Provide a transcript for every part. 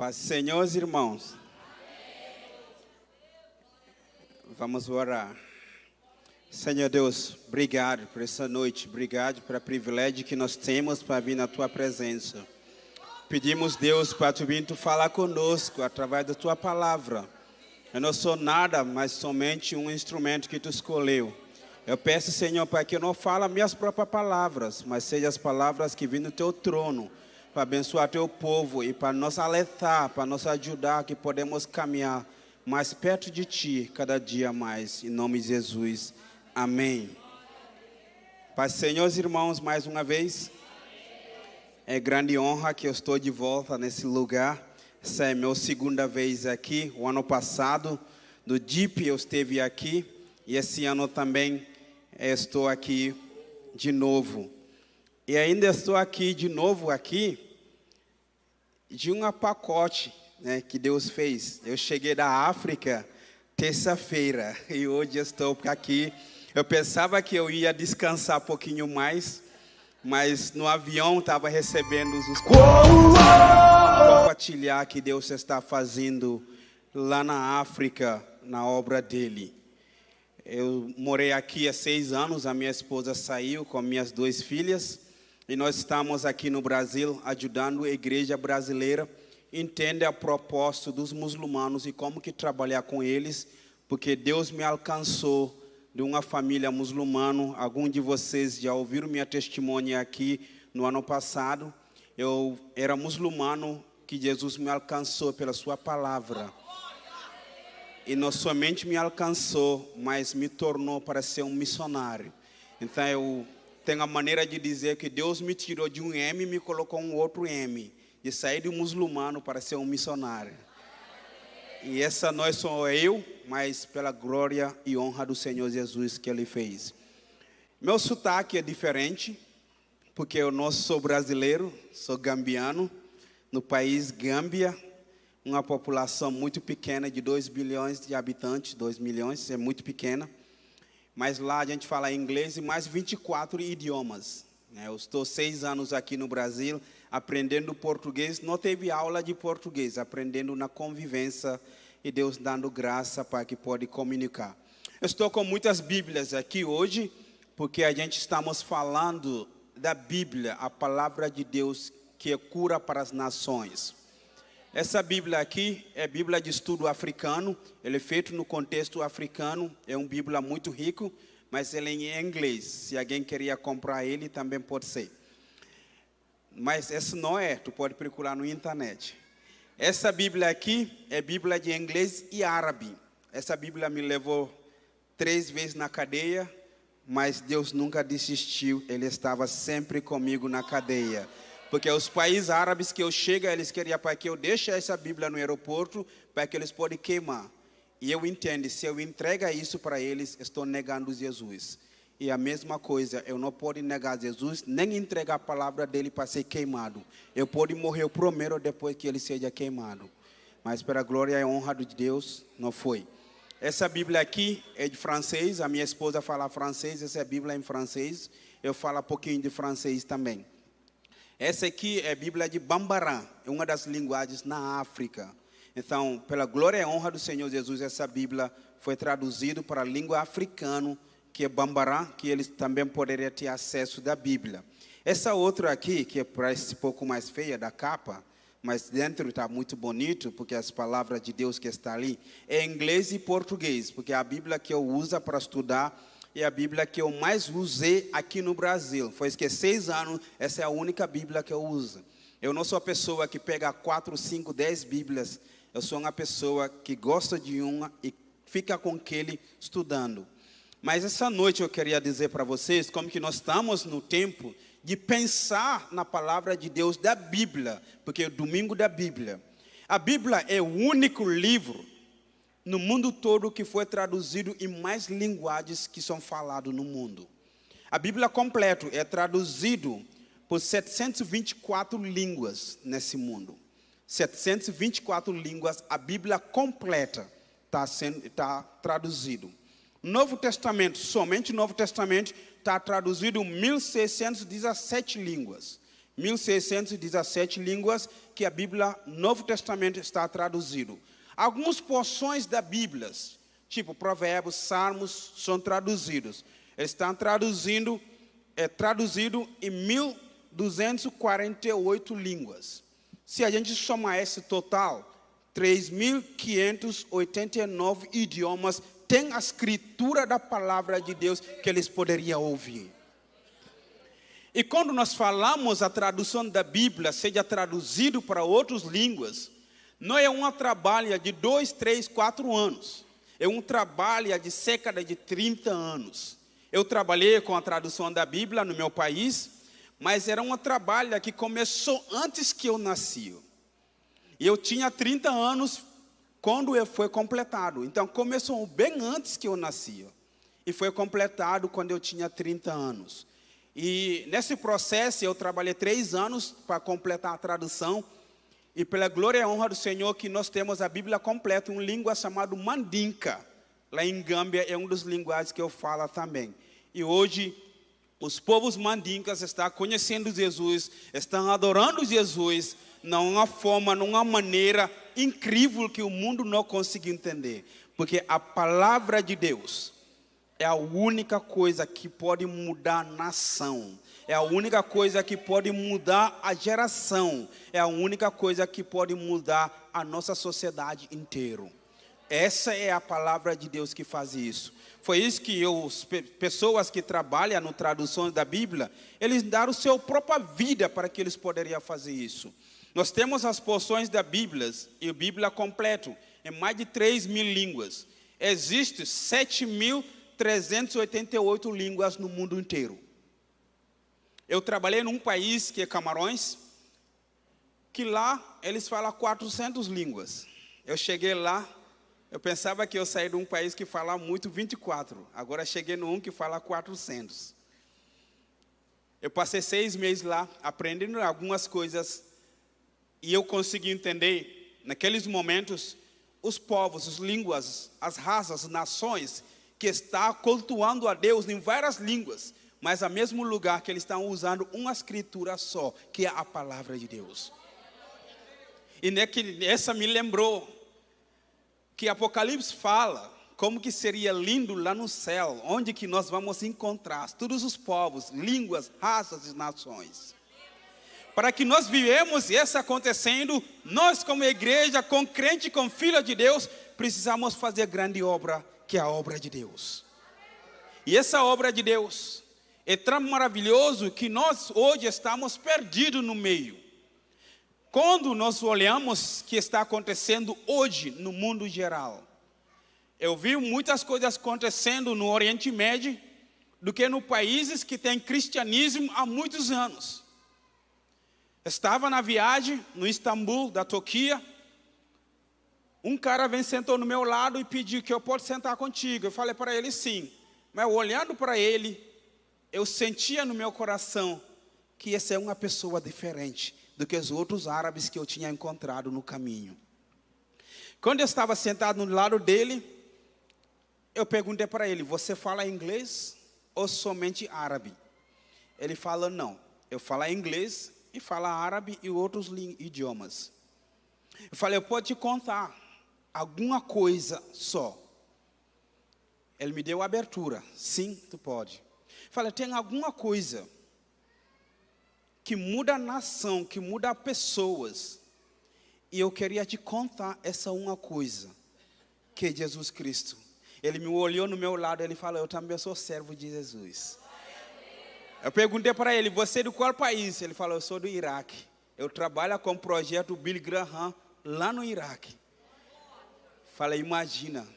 Paz, Senhor, irmãos. Vamos orar. Senhor Deus, obrigado por essa noite. Obrigado pelo privilégio que nós temos para vir na Tua presença. Pedimos, Deus, para Tu vir falar conosco através da Tua palavra. Eu não sou nada, mas somente um instrumento que Tu escolheu. Eu peço, Senhor, para que eu não fale minhas próprias palavras, mas sejam as palavras que vêm do Teu trono, para abençoar Teu povo e para nos alertar, para nos ajudar, que podemos caminhar mais perto de Ti, cada dia mais. Em nome de Jesus. Amém. Paz, Senhor, irmãos, mais uma vez. É grande honra que eu estou de volta nesse lugar. Essa é a minha segunda vez aqui. O ano passado, do DIP, eu esteve aqui. E esse ano também estou aqui de novo. E ainda estou aqui de novo aqui de um pacote, né, que Deus fez. Eu cheguei da África terça-feira e hoje estou aqui. Eu pensava que eu ia descansar um pouquinho mais, mas no avião estava recebendo os compartilhar que Deus está fazendo lá na África, na obra dele. Eu morei aqui há 6 anos, a minha esposa saiu com minhas 2 filhas, e nós estamos aqui no Brasil ajudando a igreja brasileira a entender o propósito dos muçulmanos e como que trabalhar com eles, porque Deus me alcançou de uma família muçulmana. Alguns de vocês já ouviram minha testemunha aqui no ano passado. Eu era muçulmano que Jesus me alcançou pela sua palavra. E não somente me alcançou, mas me tornou para ser um missionário. Então eu tenho a maneira de dizer que Deus me tirou de um M e me colocou um outro M. De sair de um muçulmano para ser um missionário. E essa não sou eu, mas pela glória e honra do Senhor Jesus que Ele fez. Meu sotaque é diferente, porque eu não sou brasileiro, sou gambiano, no país Gâmbia, uma população muito pequena, de 2 bilhões de habitantes, 2 milhões, é muito pequena. Mas lá a gente fala inglês e mais 24 idiomas. Eu estou 6 anos aqui no Brasil, aprendendo português. Não teve aula de português, aprendendo na convivência e Deus dando graça para que pode comunicar. Eu estou com muitas Bíblias aqui hoje, porque a gente estamos falando da Bíblia, a palavra de Deus que é cura para as nações. Essa Bíblia aqui é Bíblia de estudo africano, ele é feito no contexto africano, é uma Bíblia muito rico, mas ele é em inglês. Se alguém queria comprar ele, também pode ser. Mas essa não é, tu pode procurar no internet. Essa Bíblia aqui é Bíblia de inglês e árabe. Essa Bíblia me levou 3 vezes na cadeia, mas Deus nunca desistiu, Ele estava sempre comigo na cadeia. Porque os países árabes que eu chego, eles queriam para que eu deixe essa Bíblia no aeroporto, para que eles podem queimar. E eu entendo, se eu entregar isso para eles, estou negando Jesus. E a mesma coisa, eu não posso negar Jesus, nem entregar a palavra dele para ser queimado. Eu posso morrer primeiro depois que ele seja queimado. Mas pela glória e honra de Deus, não foi. Essa Bíblia aqui é de francês, a minha esposa fala francês, essa é a Bíblia em francês. Eu falo um pouquinho de francês também. Essa aqui é a Bíblia de Bambara, é uma das linguagens na África. Então, pela glória e honra do Senhor Jesus, essa Bíblia foi traduzida para a língua africana, que é Bambara, que eles também poderiam ter acesso da Bíblia. Essa outra aqui, que parece um pouco mais feia da capa, mas dentro está muito bonito, porque as palavras de Deus que está ali, é inglês e português, porque a Bíblia que eu uso para estudar é a Bíblia que eu mais usei aqui no Brasil. Foi que 6 anos, essa é a única Bíblia que eu uso. Eu não sou a pessoa que pega 4, 5, 10 Bíblias. Eu sou uma pessoa que gosta de uma e fica com aquele estudando. Mas essa noite eu queria dizer para vocês como que nós estamos no tempo de pensar na palavra de Deus da Bíblia, porque é o domingo da Bíblia. A Bíblia é o único livro no mundo todo que foi traduzido em mais linguagens que são faladas no mundo. A Bíblia completa é traduzido por 724 línguas nesse mundo. 724 línguas, a Bíblia completa está traduzido. Novo Testamento, somente Novo Testamento, está traduzido em 1617 línguas. 1617 línguas que a Bíblia Novo Testamento está traduzido. Algumas porções da Bíblia, tipo Provérbios, Salmos, são traduzidos. Eles estão traduzido em 1248 línguas. Se a gente somar esse total, 3.589 idiomas tem a escritura da palavra de Deus que eles poderiam ouvir. E quando nós falamos a tradução da Bíblia, seja traduzido para outras línguas, não é um trabalho de 2, 3, 4 anos. É um trabalho de cerca de 30 anos. Eu trabalhei com a tradução da Bíblia no meu país, mas era um trabalho que começou antes que eu nasci. E eu tinha 30 anos quando foi completado. Então, começou bem antes que eu nasci. E foi completado quando eu tinha 30 anos. E nesse processo eu trabalhei 3 anos para completar a tradução. E pela glória e honra do Senhor que nós temos a Bíblia completa em uma língua chamada Mandinka. Lá em Gâmbia é um dos linguagens que eu falo também. E hoje os povos mandinkas estão conhecendo Jesus, estão adorando Jesus, numa forma, numa maneira incrível que o mundo não conseguiu entender. Porque a palavra de Deus é a única coisa que pode mudar a nação. É a única coisa que pode mudar a geração. É a única coisa que pode mudar a nossa sociedade inteira. Essa é a palavra de Deus que faz isso. Foi isso que pessoas que trabalham no tradução da Bíblia, eles deram sua própria vida para que eles poderiam fazer isso. Nós temos as porções da Bíblia, e a Bíblia completa, em mais de 3.000 línguas. Existem 7.388 línguas no mundo inteiro. Eu trabalhei num país que é Camarões, que lá eles falam 400 línguas. Eu cheguei lá, eu pensava que eu saí de um país que fala muito 24. Agora cheguei num que fala 400. Eu passei 6 meses lá, aprendendo algumas coisas. E eu consegui entender, naqueles momentos, os povos, as línguas, as raças, as nações, que estão cultuando a Deus em várias línguas, mas ao mesmo lugar que eles estão usando uma escritura só, que é a palavra de Deus. E essa me lembrou que Apocalipse fala como que seria lindo lá no céu, onde que nós vamos encontrar todos os povos, línguas, raças e nações. Para que nós vivemos isso acontecendo, nós como igreja, com crente, com filho de Deus, precisamos fazer grande obra, que é a obra de Deus. E essa obra de Deus é tão maravilhoso que nós hoje estamos perdidos no meio. Quando nós olhamos o que está acontecendo hoje no mundo geral, eu vi muitas coisas acontecendo no Oriente Médio do que nos países que têm cristianismo há muitos anos. Estava na viagem no Istambul, da Turquia. Um cara sentou no meu lado e pediu que eu possa sentar contigo. Eu falei para ele sim. Mas olhando para ele, eu sentia no meu coração que essa é uma pessoa diferente do que os outros árabes que eu tinha encontrado no caminho. Quando eu estava sentado no lado dele, eu perguntei para ele, você fala inglês ou somente árabe? Ele falou, não, eu falo inglês e falo árabe e outros idiomas. Eu falei, eu posso te contar alguma coisa só. Ele me deu abertura, sim, tu pode. Eu falei, tem alguma coisa que muda a nação, que muda pessoas. E eu queria te contar essa uma coisa, que é Jesus Cristo. Ele me olhou no meu lado, ele falou, eu também sou servo de Jesus. Eu perguntei para ele, você é de qual país? Ele falou, eu sou do Iraque. Eu trabalho com o projeto Billy Graham lá no Iraque. Falei, imagina,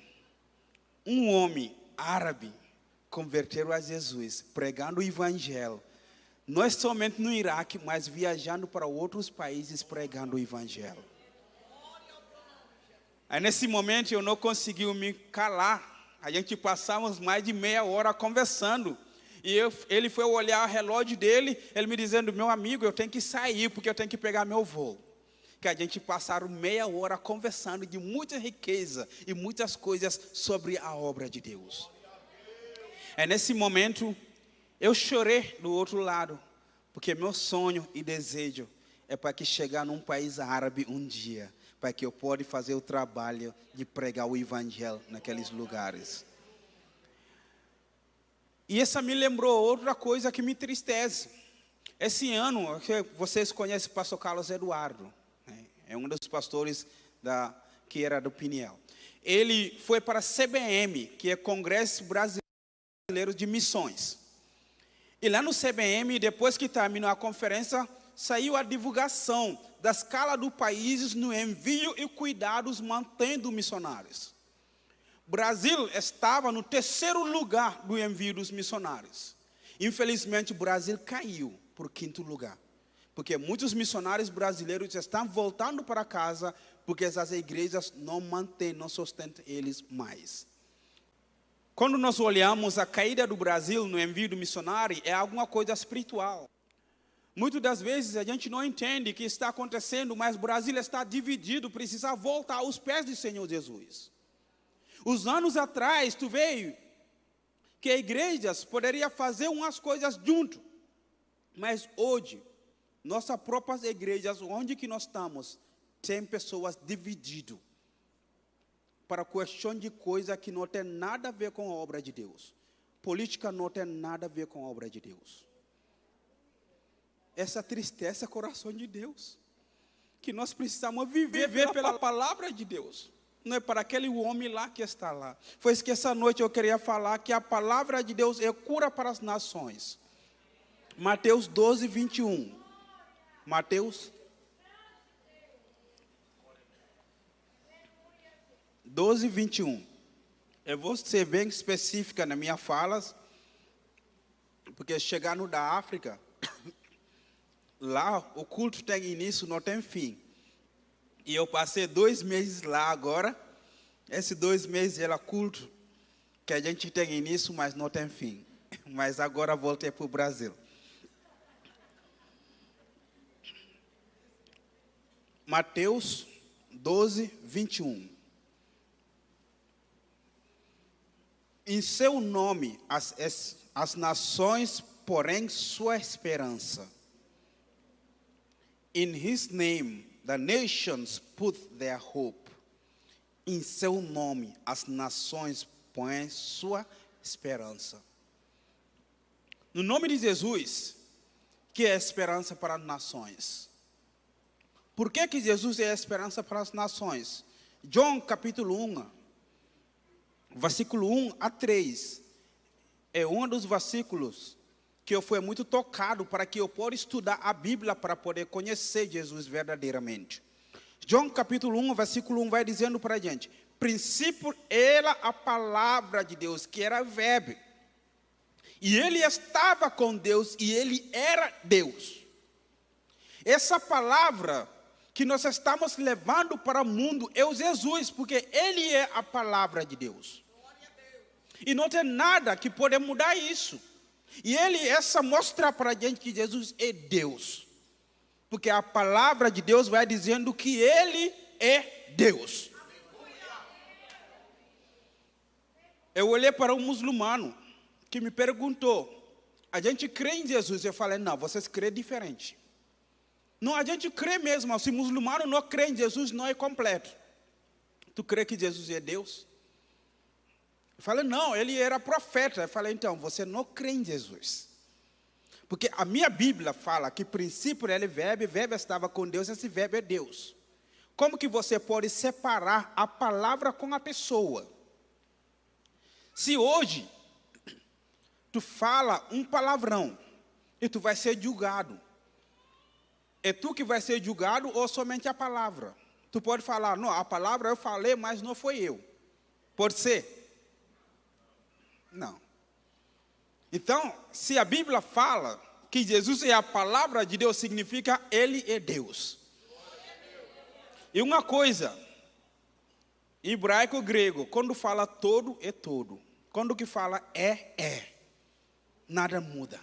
um homem árabe converteu a Jesus, pregando o evangelho. Não é somente no Iraque, mas viajando para outros países pregando o evangelho. Aí nesse momento eu não consegui me calar. A gente passamos mais de meia hora conversando. E ele foi olhar o relógio dele, ele me dizendo, meu amigo, eu tenho que sair, porque eu tenho que pegar meu voo. Que a gente passaram meia hora conversando de muita riqueza e muitas coisas sobre a obra de Deus. É nesse momento, eu chorei do outro lado, Porque meu sonho e desejo é para que chegar num país árabe um dia, para que eu possa fazer o trabalho de pregar o evangelho naqueles lugares. E essa me lembrou outra coisa que me entristece. Esse ano, vocês conhecem o pastor Carlos Eduardo, né? É um dos pastores que era do Peniel. Ele foi para a CBM, que é Congresso Brasileiro de Missões. E lá no CBM, depois que terminou a conferência, saiu a divulgação da escala dos países no envio e cuidados mantendo missionários. O Brasil estava no 3º lugar do envio dos missionários. Infelizmente, o Brasil caiu para o 5º lugar. Porque muitos missionários brasileiros estão voltando para casa porque essas igrejas não mantêm, não sustentam eles mais. Quando nós olhamos a caída do Brasil no envio do missionário, é alguma coisa espiritual. Muitas das vezes a gente não entende o que está acontecendo, mas o Brasil está dividido, precisa voltar aos pés do Senhor Jesus. Os anos atrás, tu veio que igrejas poderiam fazer umas coisas junto, mas hoje, nossas próprias igrejas, onde que nós estamos, tem pessoas divididas para questão de coisa que não tem nada a ver com a obra de Deus. Política não tem nada a ver com a obra de Deus. Essa tristeza é o coração de Deus, que nós precisamos viver pela palavra de Deus. Não é para aquele homem lá que está lá. Foi isso que essa noite eu queria falar, que a palavra de Deus é cura para as nações. Mateus 12, 21. Mateus 12, 21. Eu vou ser bem específica nas minhas falas, porque chegar no da África, lá o culto tem início, não tem fim. E eu passei 2 meses lá agora. Esses 2 meses era culto, que a gente tem início, mas não tem fim. Mas agora voltei para o Brasil. Mateus 12, 21. Em seu nome, as nações porém sua esperança. In his name, the nations put their hope. Em seu nome, as nações põem sua esperança. No nome de Jesus, que é a esperança para as nações. Por que Jesus é a esperança para as nações? João capítulo 1, versículo 1 a 3, é um dos versículos que eu fui muito tocado para que eu possa estudar a Bíblia para poder conhecer Jesus verdadeiramente. João capítulo 1, versículo 1 vai dizendo para a gente: princípio era a palavra de Deus, que era verbo. E ele estava com Deus e ele era Deus. Essa palavra que nós estamos levando para o mundo é o Jesus, porque ele é a palavra de Deus. E não tem nada que pode mudar isso. E essa mostra para a gente que Jesus é Deus. Porque a palavra de Deus vai dizendo que ele é Deus. Eu olhei para um muçulmano que me perguntou: a gente crê em Jesus? Eu falei: não, vocês crêem diferente. Não, a gente crê mesmo. Se o muçulmano não crê em Jesus, não é completo. Tu crê que Jesus é Deus? Eu falei: não, ele era profeta. Eu falei: então, você não crê em Jesus. Porque a minha Bíblia fala que princípio era verbo, verbo estava com Deus, esse verbo é Deus. Como que você pode separar a palavra com a pessoa? Se hoje tu fala um palavrão e tu vai ser julgado, é tu que vai ser julgado ou somente a palavra? Tu pode falar: não, a palavra eu falei, mas não foi eu. Pode ser? Não. Então, se a Bíblia fala que Jesus é a palavra de Deus, significa ele é Deus. E uma coisa, hebraico grego, quando fala todo, é todo. Quando que fala é. Nada muda.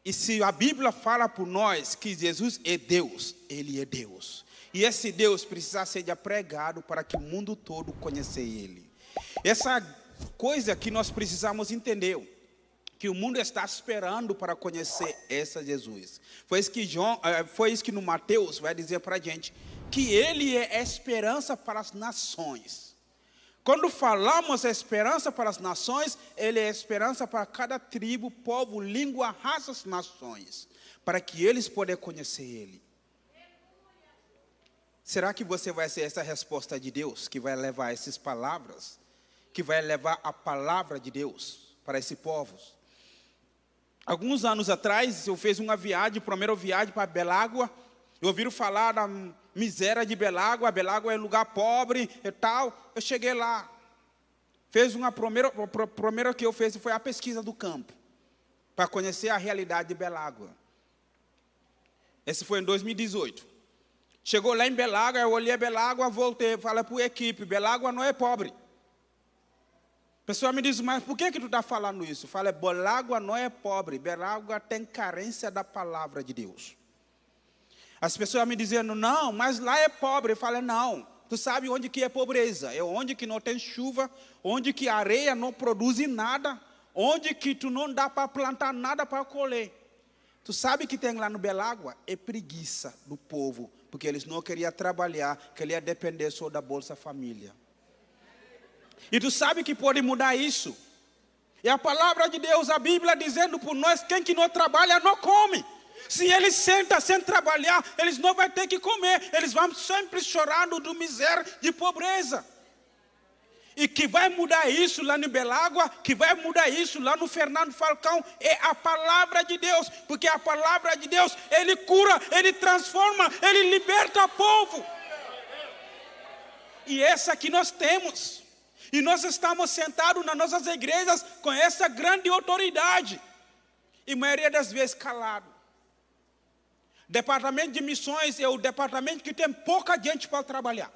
E se a Bíblia fala por nós que Jesus é Deus, ele é Deus. E esse Deus precisa ser pregado para que o mundo todo conheça ele. Essa coisa que nós precisamos entender. que o mundo está esperando para conhecer esse Jesus. Foi isso que no Mateus vai dizer para a gente, que ele é a esperança para as nações. Quando falamos a esperança para as nações, ele é a esperança para cada tribo, povo, língua, raças, nações, para que eles possam conhecer ele. Será que você vai ser essa resposta de Deus, que vai levar essas palavras, que vai levar a palavra de Deus para esse povo? Alguns anos atrás, eu fiz uma viagem, primeira viagem para Belágua. Eu ouvi falar da miséria de Belágua. Belágua é lugar pobre e tal. Eu cheguei lá. Primeiro que eu fiz foi a pesquisa do campo, para conhecer a realidade de Belágua. Esse foi em 2018. Chegou lá em Belágua, eu olhei Belágua, voltei, falei para a equipe, Belágua não é pobre. A pessoa me diz, mas por que tu está falando isso? Eu falei, Belágua não é pobre, Belágua tem carência da palavra de Deus. As pessoas me dizendo, não, mas lá é pobre. Eu falei, não, tu sabe onde que é pobreza? É onde que não tem chuva, onde que a areia não produz nada, onde que tu não dá para plantar nada para colher. Tu sabe que tem lá no Belágua? É preguiça do povo, porque eles não queriam trabalhar, queriam depender só da Bolsa Família. E tu sabe que pode mudar isso. E a palavra de Deus, a Bíblia dizendo por nós, quem que não trabalha não come. Se eles sentam sem trabalhar, eles não vão ter que comer. Eles vão sempre chorando de miséria, de pobreza. E que vai mudar isso lá no Belágua, que vai mudar isso lá no Fernando Falcão, é a palavra de Deus. Porque a palavra de Deus, ele cura, ele transforma, ele liberta o povo. E essa que nós temos. E nós estamos sentados nas nossas igrejas com essa grande autoridade. E a maioria das vezes calado. Departamento de missões é o departamento que tem pouca gente para trabalhar.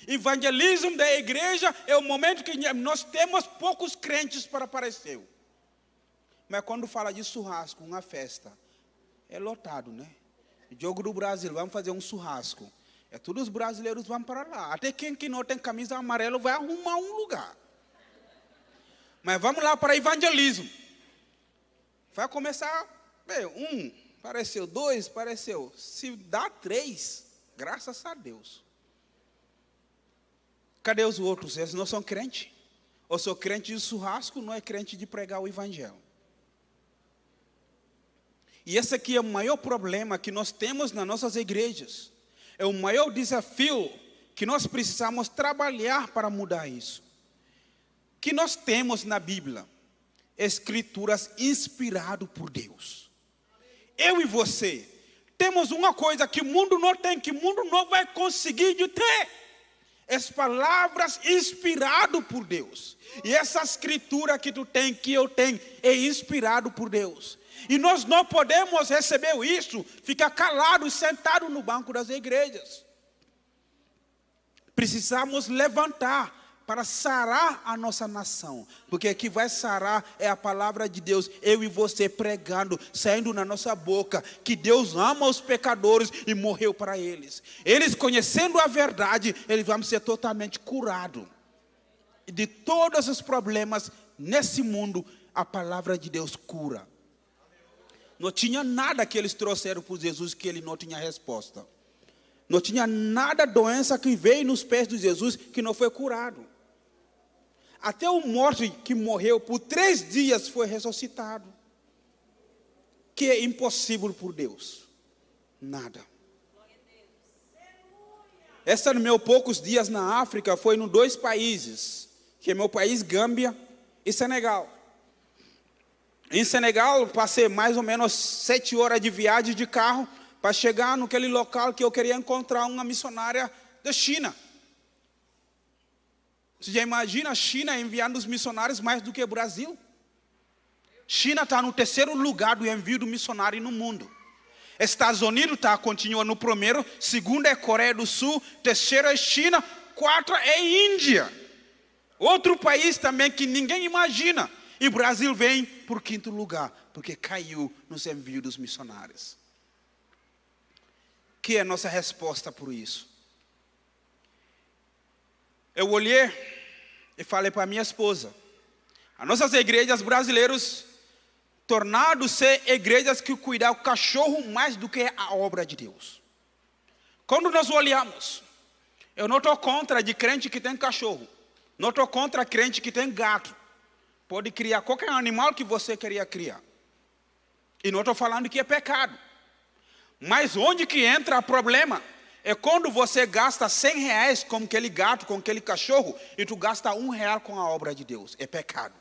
Evangelismo da igreja é o momento que nós temos poucos crentes para aparecer. Mas quando fala de churrasco, uma festa, é lotado, né? Jogo do Brasil, vamos fazer um churrasco. É todos os brasileiros vão para lá. Até quem que não tem camisa amarela vai arrumar um lugar. Mas vamos lá para evangelismo. Vai começar, apareceu 2, apareceu. Se dá 3, graças a Deus. Cadê os outros? Eles não são crentes. Ou sou crente de churrasco, não é crente de pregar o evangelho. E esse aqui é o maior problema que nós temos nas nossas igrejas. É o maior desafio que nós precisamos trabalhar para mudar isso. Que nós temos na Bíblia escrituras inspiradas por Deus. Eu e você temos uma coisa que o mundo não tem, que o mundo não vai conseguir de ter. As palavras inspiradas por Deus. E essa escritura que tu tem, que eu tenho, é inspirado por Deus. E nós não podemos receber isso, ficar calados, sentados no banco das igrejas. Precisamos levantar para sarar a nossa nação. Porque o que vai sarar é a palavra de Deus. Eu e você pregando, saindo na nossa boca, que Deus ama os pecadores e morreu para eles. Eles conhecendo a verdade, eles vão ser totalmente curados. E de todos os problemas nesse mundo, a palavra de Deus cura. Não tinha nada que eles trouxeram para Jesus que ele não tinha resposta. Não tinha nada doença que veio nos pés de Jesus que não foi curado. Até o morto que morreu por 3 dias foi ressuscitado. Que é impossível por Deus. Nada. Essa, nos meus poucos dias na África, foi em 2 países. Que é meu país, Gâmbia e Senegal. Em Senegal, passei mais ou menos 7 horas de viagem de carro para chegar naquele local que eu queria encontrar uma missionária da China. Você já imagina a China enviando os missionários mais do que o Brasil? China está no 3º lugar do envio do missionário no mundo. Estados Unidos continua no 1º, 2º é Coreia do Sul, 3º é China, 4º é Índia. Outro país também que ninguém imagina. E o Brasil vem por 5º lugar, porque caiu nos envios dos missionários. Que é a nossa resposta por isso? Eu olhei e falei para minha esposa, as nossas igrejas brasileiras tornando-se igrejas que cuidam do cachorro mais do que a obra de Deus. Quando nós olhamos, eu não estou contra de crente que tem cachorro, não estou contra crente que tem gato. Pode criar qualquer animal que você queria criar. E não estou falando que é pecado. Mas onde que entra o problema? É quando você gasta R$100 com aquele gato, com aquele cachorro, e tu gasta R$1 com a obra de Deus. É pecado.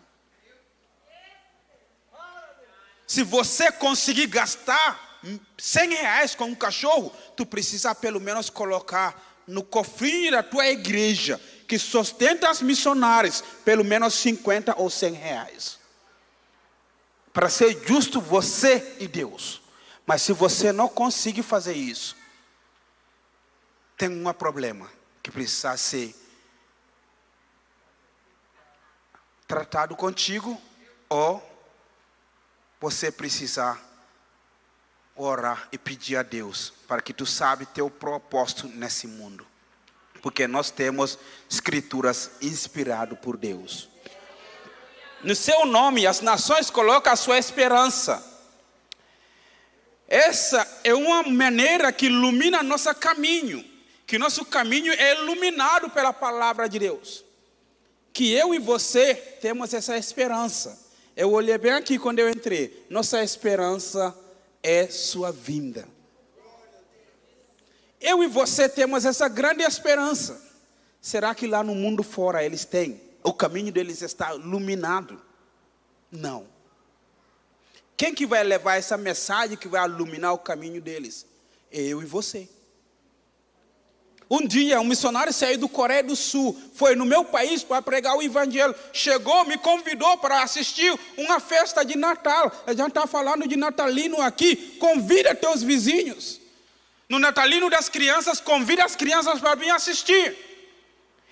Se você conseguir gastar R$100 com um cachorro, tu precisa pelo menos colocar no cofrinho da tua igreja, que sustenta as missionárias, pelo menos 50 ou R$100. Para ser justo você e Deus. Mas se você não conseguir fazer isso, tem um problema que precisa ser tratado contigo, ou você precisa orar e pedir a Deus para que tu sabe teu propósito nesse mundo. Porque nós temos escrituras inspiradas por Deus. No seu nome, as nações colocam a sua esperança. Essa é uma maneira que ilumina nosso caminho. Que nosso caminho é iluminado pela palavra de Deus. Que eu e você temos essa esperança. Eu olhei bem aqui quando eu entrei. Nossa esperança é sua vinda. Eu e você temos essa grande esperança. Será que lá no mundo fora eles têm? O caminho deles está iluminado? Não. Quem que vai levar essa mensagem que vai iluminar o caminho deles? Eu e você. Um dia, um missionário saiu do Coreia do Sul, foi no meu país para pregar o evangelho. Chegou, me convidou para assistir uma festa de Natal. A gente está falando de natalino aqui. Convida teus vizinhos. No natalino das crianças, convida as crianças para vir assistir.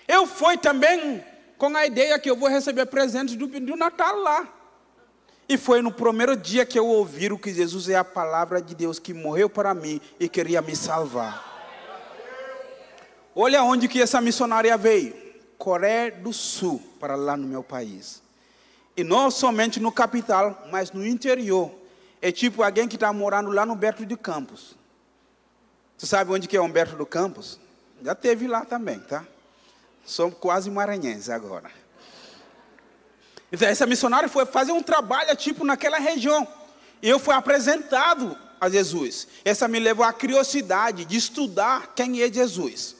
Eu fui também com a ideia que eu vou receber presentes do Natal lá. E foi no primeiro dia que eu ouvi que Jesus é a palavra de Deus que morreu para mim e queria me salvar. Olha onde que essa missionária veio. Coreia do Sul, para lá no meu país. E não somente no capital, mas no interior. É tipo alguém que está morando lá no Humberto de Campos. Você sabe onde que é Humberto de Campos? Já teve lá também, tá? Somos quase maranhenses agora. Então, essa missionária foi fazer um trabalho tipo naquela região. E eu fui apresentado a Jesus. Essa me levou à curiosidade de estudar quem é Jesus.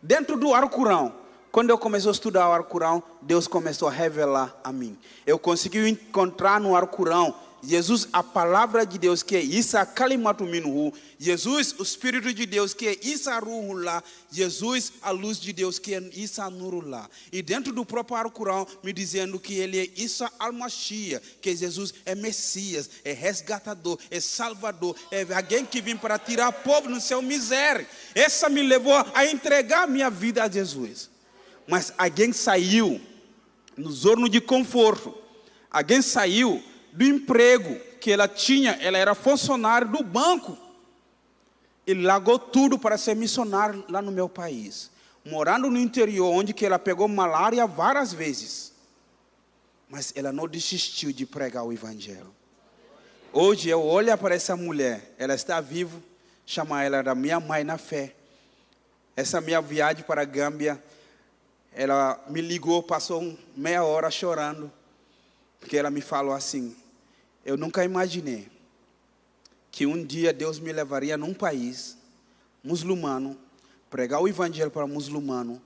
Dentro do Alcorão, quando eu comecei a estudar o Alcorão, Deus começou a revelar a mim. Eu consegui encontrar no Alcorão Jesus, a palavra de Deus, que é Isa Kalimatu Minhu. Jesus, o Espírito de Deus, que é Isa Ruhullah. Jesus, a luz de Deus, que é Isa Nurullah. E dentro do próprio Alcorão, me dizendo que ele é Isa Al-Mashiach, que Jesus é Messias, é resgatador, é salvador, é alguém que vem para tirar o povo no seu miséria. Essa me levou a entregar minha vida a Jesus. Mas alguém saiu no zona de conforto. Alguém saiu do emprego que ela tinha, ela era funcionária do banco. E largou tudo para ser missionária lá no meu país. Morando no interior, onde que ela pegou malária várias vezes. Mas ela não desistiu de pregar o evangelho. Hoje eu olho para essa mulher, ela está viva, chamo ela da minha mãe na fé. Essa minha viagem para a Gâmbia, ela me ligou, passou meia hora chorando. Porque ela me falou assim: eu nunca imaginei que um dia Deus me levaria num país muçulmano, pregar o evangelho para muçulmano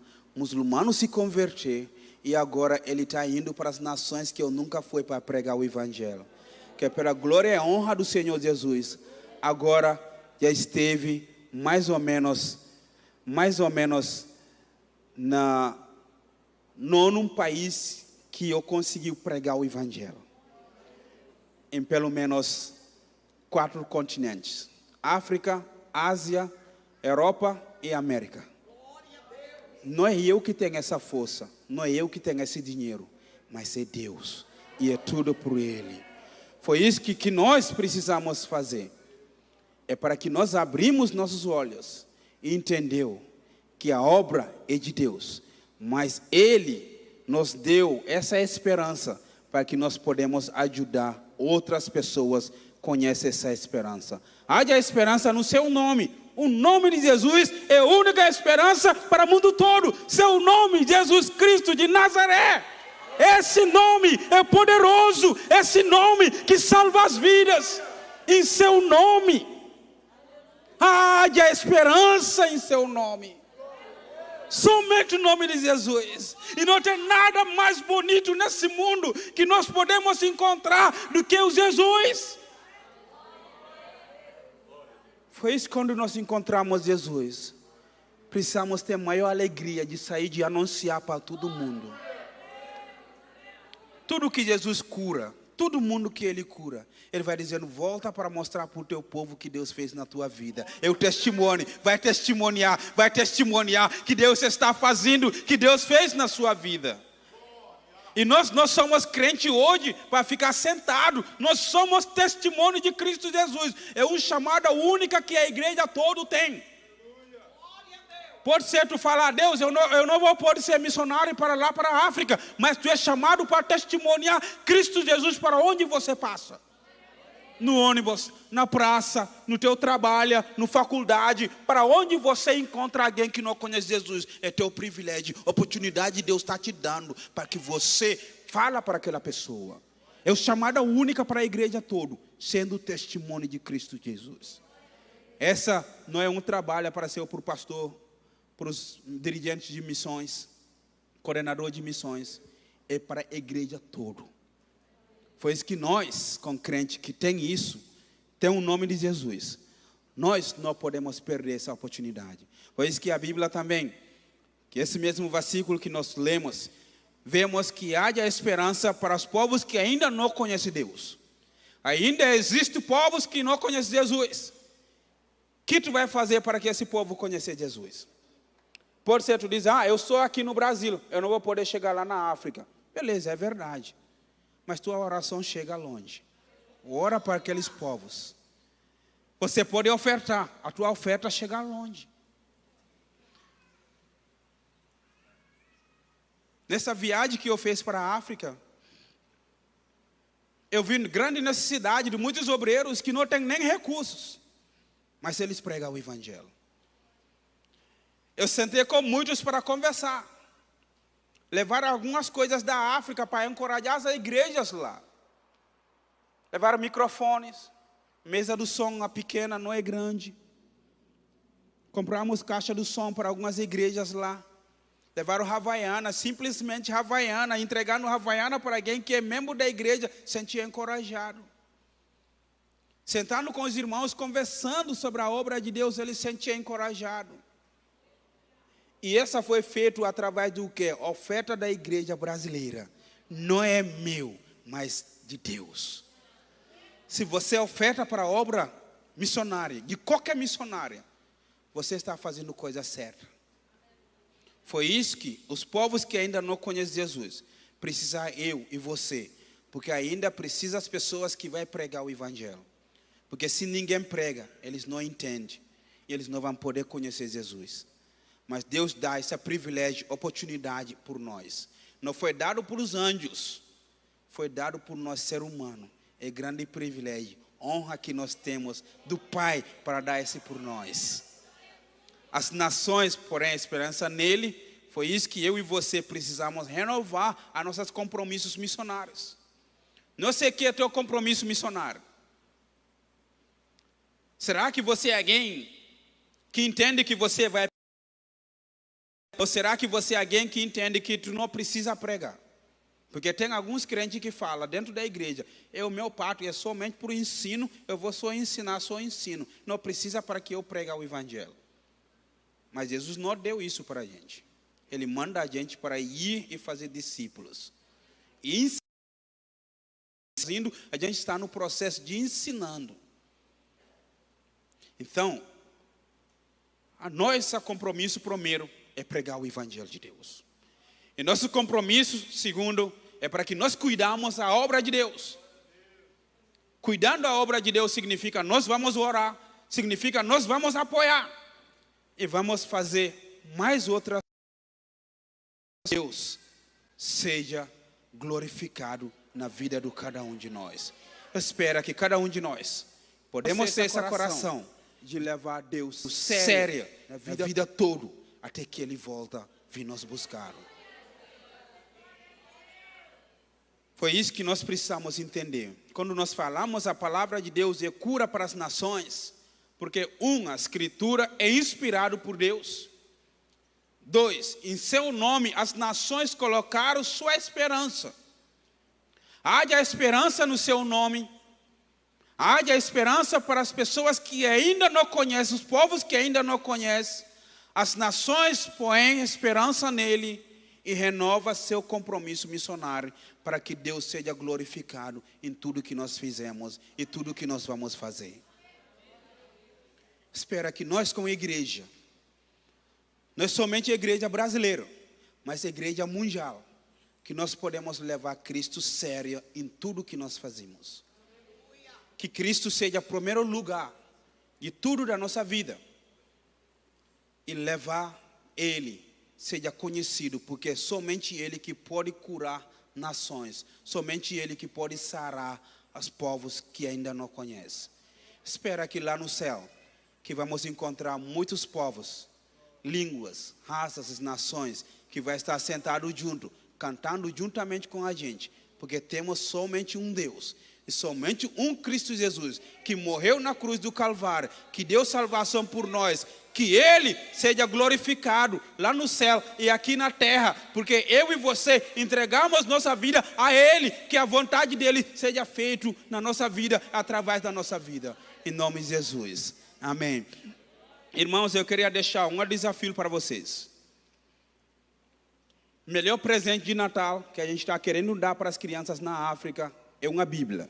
se converter, e agora ele está indo para as nações que eu nunca fui para pregar o evangelho. Que é pela glória e honra do Senhor Jesus, agora já esteve mais ou menos num país que eu consegui pregar o evangelho. Em pelo menos 4 continentes: África, Ásia, Europa e América. Não é eu que tenho essa força, não é eu que tenho esse dinheiro, mas é Deus, e é tudo por Ele. Foi isso que nós precisamos fazer. É para que nós abrimos nossos olhos e entendeu que a obra é de Deus, mas Ele nos deu essa esperança para que nós podemos ajudar outras pessoas conheçam essa esperança. Haja esperança no seu nome. O nome de Jesus é a única esperança para o mundo todo. Seu nome, Jesus Cristo de Nazaré. Esse nome é poderoso. Esse nome que salva as vidas. Em seu nome. Haja esperança em seu nome. Somente o nome de Jesus. E não tem nada mais bonito nesse mundo que nós podemos encontrar do que o Jesus. Foi isso quando nós encontramos Jesus. Precisamos ter maior alegria de sair de anunciar para todo mundo. Tudo que Jesus cura, todo mundo que Ele cura, Ele vai dizendo, volta para mostrar para o teu povo o que Deus fez na tua vida. É o testemunho, vai testemunhar que Deus está fazendo, que Deus fez na sua vida. E nós somos crentes hoje para ficar sentado. Nós somos testemunho de Cristo Jesus. É uma chamada única que a igreja toda tem. Pode ser tu falar, Deus, eu não vou poder ser missionário para lá, para a África. Mas tu é chamado para testemunhar Cristo Jesus para onde você passa. No ônibus, na praça, no teu trabalho, na faculdade, para onde você encontra alguém que não conhece Jesus, é teu privilégio, oportunidade Deus está te dando para que você fale para aquela pessoa. É o chamada única para a igreja toda, sendo testemunho de Cristo Jesus. Essa não é um trabalho para ser para o pastor, para os dirigentes de missões, coordenador de missões, é para a igreja toda. Foi isso que nós, com crente que tem isso, tem o nome de Jesus. Nós não podemos perder essa oportunidade. Foi isso que a Bíblia também, que esse mesmo versículo que nós lemos, vemos que há esperança para os povos que ainda não conhecem Deus. Ainda existem povos que não conhecem Jesus. O que tu vai fazer para que esse povo conheça Jesus? Pode ser tu diz, eu sou aqui no Brasil, eu não vou poder chegar lá na África. Beleza, é verdade. Mas tua oração chega longe. Ora para aqueles povos. Você pode ofertar, a tua oferta chega longe. Nessa viagem que eu fiz para a África, eu vi grande necessidade de muitos obreiros que não têm nem recursos, mas eles pregam o Evangelho. Eu sentei com muitos para conversar. Levaram algumas coisas da África para encorajar as igrejas lá. Levaram microfones, mesa do som, a pequena, não é grande. Compramos caixa do som para algumas igrejas lá. Levaram Havaiana, simplesmente Havaiana, entregando Havaiana para alguém que é membro da igreja, sentia encorajado. Sentando com os irmãos, conversando sobre a obra de Deus, ele sentia encorajado. E essa foi feita através do quê? Oferta da igreja brasileira. Não é meu, mas de Deus. Se você oferta para a obra missionária, de qualquer missionária, você está fazendo coisa certa. Foi isso que os povos que ainda não conhecem Jesus, precisam eu e você, porque ainda precisa as pessoas que vão pregar o Evangelho. Porque se ninguém prega, eles não entendem, e eles não vão poder conhecer Jesus. Mas Deus dá esse privilégio, oportunidade por nós. Não foi dado por os anjos, foi dado por nós, ser humano. É grande privilégio, honra que nós temos do Pai para dar esse por nós. As nações, porém, a esperança nele, foi isso que eu e você precisamos renovar a nossos compromissos missionários. Não sei o que é teu compromisso missionário. Será que você é alguém que entende que você vai... Ou será que você é alguém que entende que tu não precisa pregar? Porque tem alguns crentes que falam dentro da igreja, o meu pacto é somente por ensino, eu vou só ensinar, só ensino. Não precisa para que eu pregue o Evangelho. Mas Jesus não deu isso para a gente. Ele manda a gente para ir e fazer discípulos. E ensinando, a gente está no processo de ensinando. Então, a nosso compromisso primeiro é pregar o Evangelho de Deus. E nosso compromisso, segundo, é para que nós cuidamos da obra de Deus. Cuidando da obra de Deus significa nós vamos orar, significa nós vamos apoiar. E vamos fazer mais outras coisas. Deus seja glorificado na vida de cada um de nós. espera que cada um de nós podemos ter esse coração de levar Deus sério na vida toda, até que Ele volta vir nos buscar. Foi isso que nós precisamos entender. Quando nós falamos a palavra de Deus é cura para as nações, porque a escritura é inspirada por Deus. 2, em seu nome as nações colocaram sua esperança. Haja esperança no seu nome. Haja esperança para as pessoas que ainda não conhecem, os povos que ainda não conhecem. As nações põem esperança nele e renova seu compromisso missionário para que Deus seja glorificado em tudo que nós fizemos e tudo que nós vamos fazer. Espera que nós como igreja, não é somente a igreja brasileira, mas a igreja mundial, que nós podemos levar Cristo sério em tudo que nós fazemos. Que Cristo seja o primeiro lugar de tudo da nossa vida. E levar Ele, seja conhecido, porque é somente Ele que pode curar nações. Somente Ele que pode sarar os povos que ainda não conhecem. Espera que lá no céu, que vamos encontrar muitos povos, línguas, raças, nações, que vai estar sentado junto, cantando juntamente com a gente, porque temos somente um Deus, e somente um Cristo Jesus, que morreu na cruz do Calvário, que deu salvação por nós, que Ele seja glorificado lá no céu e aqui na terra, porque eu e você entregamos nossa vida a Ele, que a vontade dEle seja feita na nossa vida, através da nossa vida, em nome de Jesus, amém. Irmãos, eu queria deixar um desafio para vocês. O melhor presente de Natal que a gente está querendo dar para as crianças na África é uma Bíblia.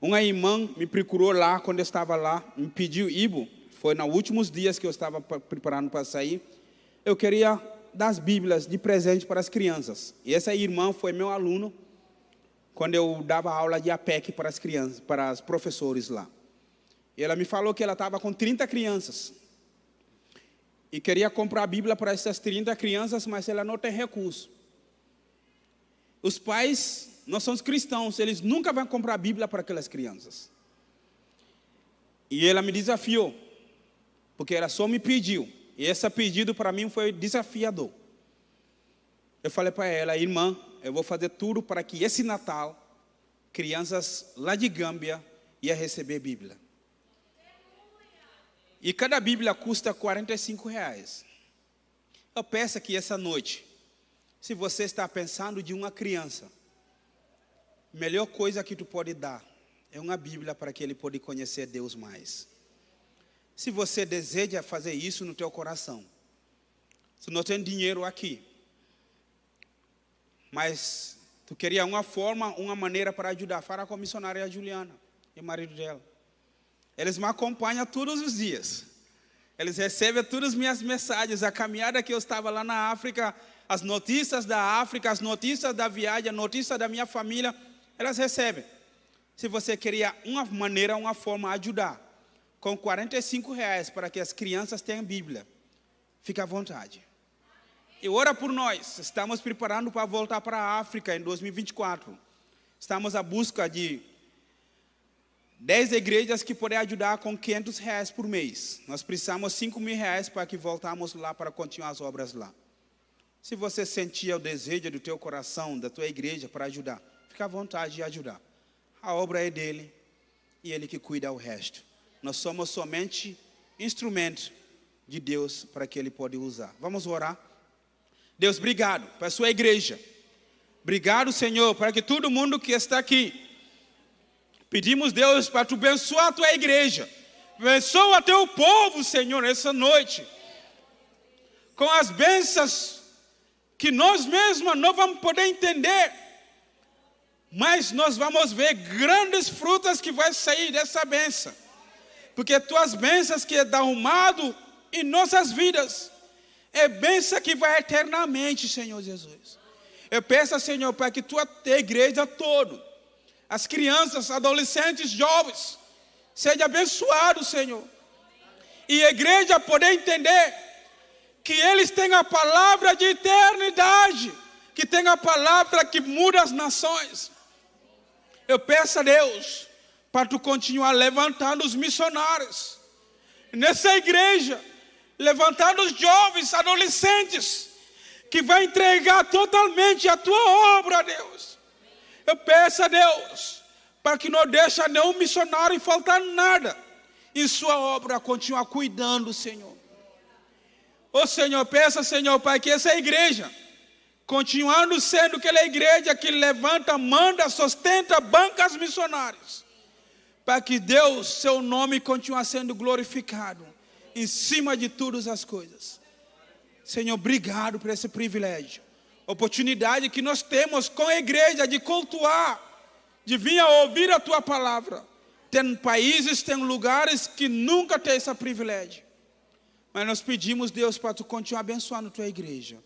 Uma irmã me procurou lá, quando eu estava lá, me pediu, Ibo, foi nos últimos dias que eu estava preparando para sair, eu queria dar as Bíblias de presente para as crianças. E essa irmã foi meu aluno, quando eu dava aula de APEC para as crianças, para os professores lá. E ela me falou que ela estava com 30 crianças. E queria comprar a Bíblia para essas 30 crianças, mas ela não tem recurso. Os pais, nós somos cristãos, eles nunca vão comprar a Bíblia para aquelas crianças. E ela me desafiou, porque ela só me pediu. E esse pedido para mim foi desafiador. Eu falei para ela, irmã, eu vou fazer tudo para que esse Natal, crianças lá de Gâmbia iam receber Bíblia. E cada Bíblia custa R$45. Eu peço que essa noite, se você está pensando de uma criança, a melhor coisa que tu pode dar é uma Bíblia para que ele possa conhecer Deus mais. Se você deseja fazer isso no teu coração, se não tem dinheiro aqui, mas tu queria uma forma, uma maneira para ajudar, fala com a missionária Juliana e o marido dela. Eles me acompanham todos os dias. Eles recebem todas as minhas mensagens. A caminhada que eu estava lá na África, as notícias da África, as notícias da viagem, a notícia da minha família, elas recebem. Se você queria uma maneira, uma forma de ajudar, com R$45 para que as crianças tenham Bíblia, fique à vontade. E ora por nós. Estamos preparando para voltar para a África em 2024. Estamos à busca de 10 igrejas que podem ajudar com R$500 por mês. Nós precisamos de R$5.000 para que voltamos lá para continuar as obras lá. Se você sentir o desejo do teu coração, da tua igreja para ajudar, fica à vontade de ajudar. A obra é dele e ele que cuida o resto. Nós somos somente instrumento de Deus para que ele pode usar. Vamos orar? Deus, obrigado para a sua igreja. Obrigado, Senhor, para que todo mundo que está aqui, pedimos, Deus, para tu abençoar a tua igreja. Abençoa teu povo, Senhor, essa noite. Com as bênçãos que nós mesmos não vamos poder entender. Mas nós vamos ver grandes frutas que vai sair dessa bênção. Porque tuas bênçãos que é derramado em nossas vidas, é bênção que vai eternamente, Senhor Jesus. Eu peço, Senhor, para que tua igreja toda, as crianças, adolescentes, jovens, seja abençoado, Senhor. E a igreja poder entender que eles têm a palavra de eternidade, que tem a palavra que muda as nações. Eu peço a Deus para tu continuar levantando os missionários nessa igreja, levantando os jovens, adolescentes, que vai entregar totalmente a tua obra, Deus. Eu peço a Deus para que não deixe nenhum missionário faltar nada em sua obra, continuar cuidando, Senhor. Ô Senhor, peça, Senhor, Pai, que essa igreja, continuando sendo aquela igreja que levanta, manda, sustenta, banca os missionários, para que Deus, seu nome, continue sendo glorificado em cima de todas as coisas. Senhor, obrigado por esse privilégio, oportunidade que nós temos com a igreja de cultuar, de vir a ouvir a tua palavra. Tem países, tem lugares que nunca tem esse privilégio. Mas nós pedimos, Deus, para tu continuar abençoando a tua igreja.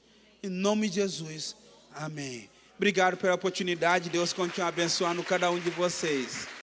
Em nome de Jesus, amém. Obrigado pela oportunidade, Deus continue abençoando cada um de vocês.